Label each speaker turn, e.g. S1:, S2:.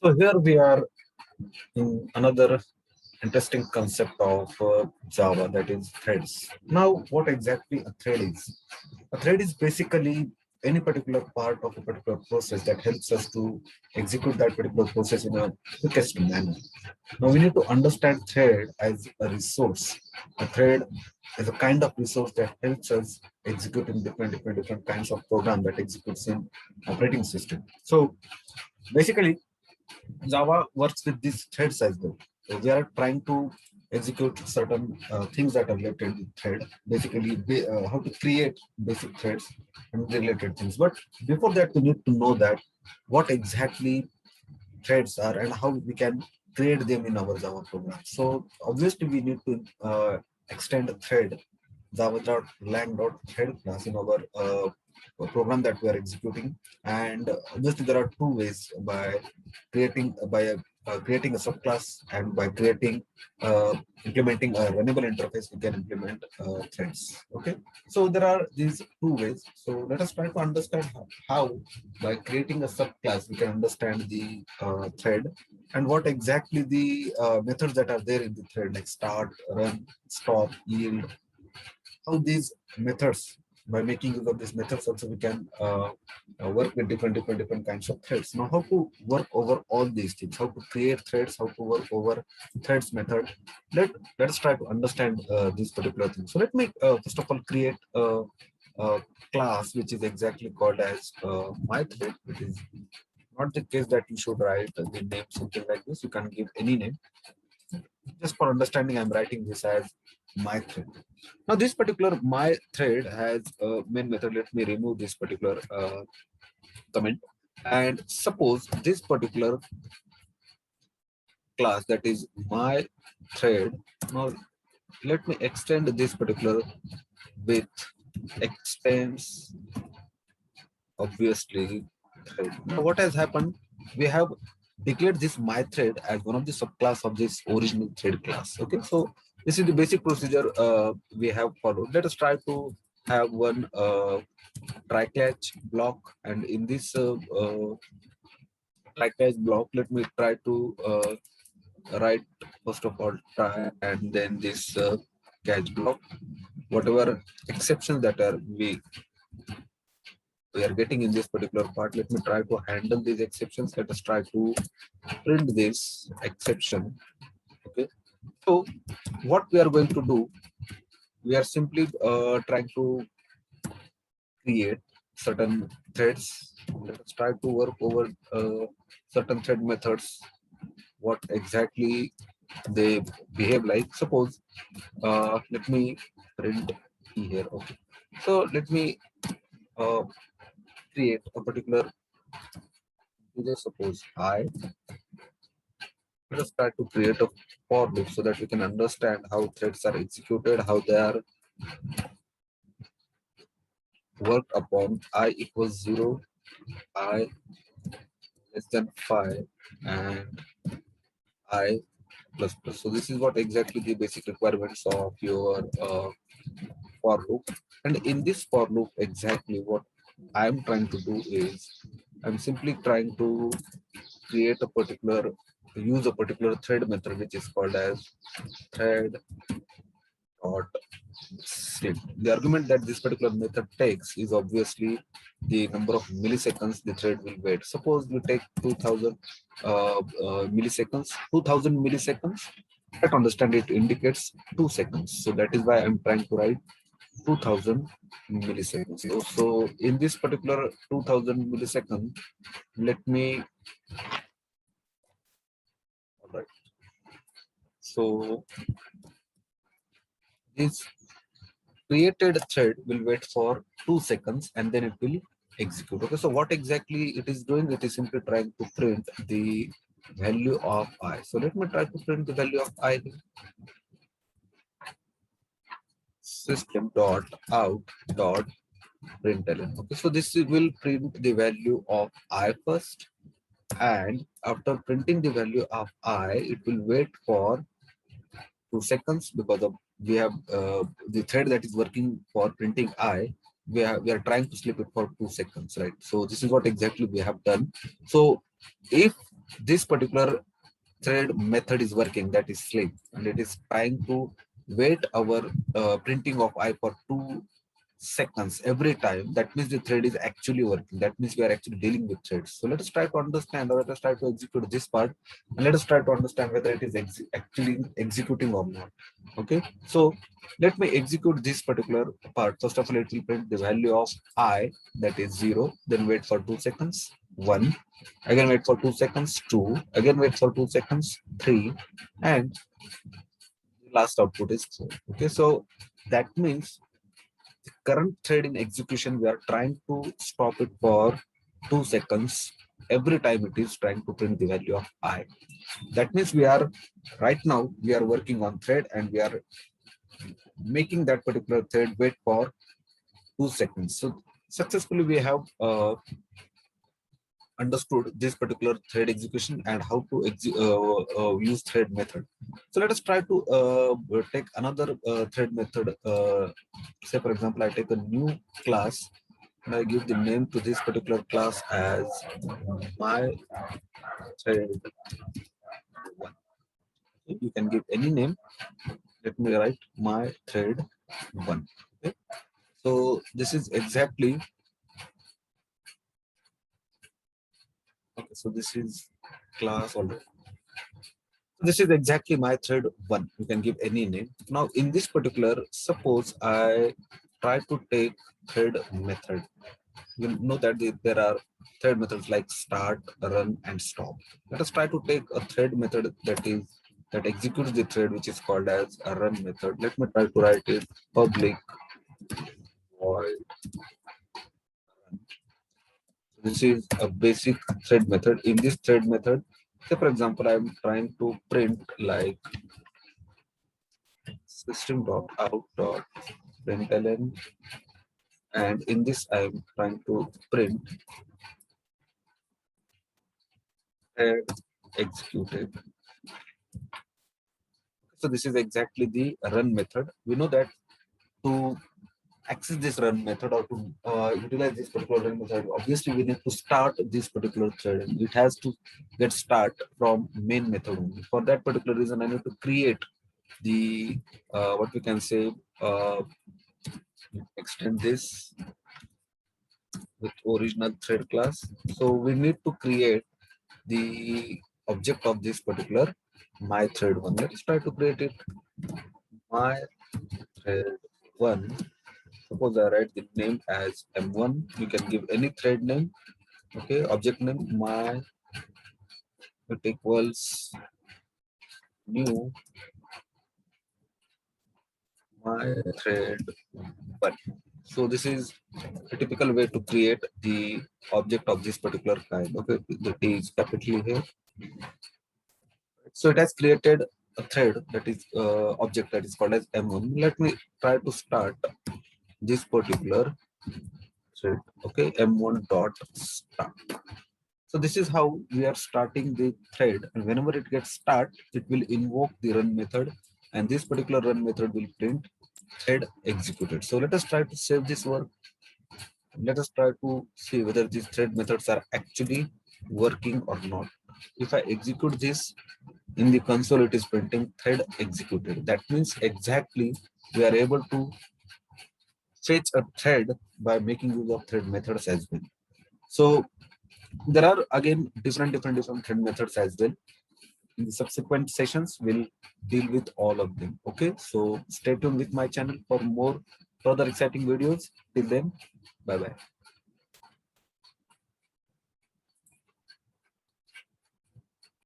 S1: So here we are in another interesting concept of Java, that is threads. Now, what exactly a thread is? A thread is basically any particular part of a particular process that helps us to execute that particular process in a quickest manner. Now, we need to understand thread as a resource. A thread is a kind of resource that helps us execute in different kinds of program that executes in operating system. So basically, Java works with these threads as well. So we are trying to execute certain things that are related with thread, basically how to create basic threads and related things. But before that, we need to know that what exactly threads are and how we can create them in our Java program. So obviously, we need to extend a thread java.lang.thread class in our program that we are executing. And obviously, there are two ways by creating a subclass and by implementing a runnable interface. We can implement threads. Okay, so there are these two ways. So let us try to understand how by creating a subclass we can understand the thread and what exactly the methods that are there in the thread, like start, run, stop, yield, how these methods, by making use of these methods also, we can work with different kinds of threads. Now, how to work over all these things, how to create threads, how to work over threads method, let's try to understand these particular things. So let me first of all create a class which is exactly called as my thread. It is not the case that you should write the name something like this. You can give any name. Just for understanding, I'm writing this as my thread. Now, this particular my thread has a main method. Let me remove this particular comment. And suppose this particular class, that is my thread. Now, let me extend this particular with extends, obviously, thread. Now, what has happened? We have declared this my thread as one of the subclass of this original thread class. Okay, so this is the basic procedure we have followed. Let us try to have one try catch block, and in this try catch block, let me try to write first of all try and then this catch block. Whatever exceptions that are we are getting in this particular part, let me try to handle these exceptions. Let us try to print this exception. Okay, so what we are going to do, we are simply trying to create certain threads. Let us try to work over certain thread methods, what exactly they behave like. Suppose let me print here. Okay, so let me uh, create a particular integer. Suppose I, let us try to create a for loop so that we can understand how threads are executed, how they are worked upon. I equals 0, I less than 5, and I plus plus. So this is what exactly the basic requirements of your for loop. And in this for loop, exactly what I'm trying to do is I'm simply trying to create a particular use a particular thread method which is called as thread dot sit. The argument that this particular method takes is obviously the number of milliseconds the thread will wait. Suppose we take 2000 milliseconds, 2000 milliseconds. That understand it indicates 2 seconds. So that is why I'm trying to write 2000 milliseconds. So in this particular 2000 millisecond, let me, all right. So this created thread will wait for 2 seconds and then it will execute. Okay, so what exactly it is doing? It is simply trying to print the value of I. So let me try to print the value of I. System dot out dot println. Okay, so this will print the value of I first, and after printing the value of I, it will wait for 2 seconds because of we have the thread that is working for printing I. We are trying to slip it for 2 seconds, right? So this is what exactly we have done. So if this particular thread method is working, that is sleep, and it is trying to wait our printing of I for 2 seconds every time. That means the thread is actually working. That means we are actually dealing with threads. So let us try to understand, or let us try to execute this part, and let us try to understand whether it is actually executing or not. Okay, so let me execute this particular part. First of all, it will print the value of I, that is 0, then wait for 2 seconds, 1, again wait for 2 seconds, 2, again wait for 2 seconds, 3, and the last output is 4. Okay, so that means current thread in execution, we are trying to stop it for 2 seconds every time it is trying to print the value of I. That means we are right now we are working on thread, and we are making that particular thread wait for 2 seconds. So successfully we have understood this particular thread execution and how to use thread method. So let us try to take another thread method. Say for example, I take a new class and I give the name to this particular class as my thread one. You can give any name. Let me write my thread one. Okay. So this is exactly okay. So this is class already. This is exactly my thread one. You can give any name. Now in this particular, suppose I try to take thread method. You know that there are thread methods like start, run, and stop. Let us try to take a thread method that executes the thread, which is called as a run method. Let me try to write it public void. This is a basic thread method. In this thread method, say for example, I'm trying to print like system.out.println, and in this I'm trying to print thread executed. So this is exactly the run method. We know that to access this run method, or to utilize this particular run method, obviously we need to start this particular thread. It has to get start from main method only. For that particular reason, I need to create the what we can say, extend this with original thread class. So we need to create the object of this particular my thread one. Let's try to create it. My thread one. Suppose I write the name as M1. You can give any thread name. Okay, object name my it equals new my thread one. So this is a typical way to create the object of this particular kind. Okay, the T is capital here. So it has created a thread, that is object that is called as M1. Let me try to start this particular thread. Okay, M1 dot start. So this is how we are starting the thread, and whenever it gets start, it will invoke the run method, and this particular run method will print thread executed. So let us try to save this work. Let us try to see whether these thread methods are actually working or not. If I execute this in the console, it is printing thread executed. That means exactly we are able to fetch a thread by making use of thread methods as well. So there are again different thread methods as well. In the subsequent sessions, we'll deal with all of them. Okay, so stay tuned with my channel for more further exciting videos. Till then, bye bye.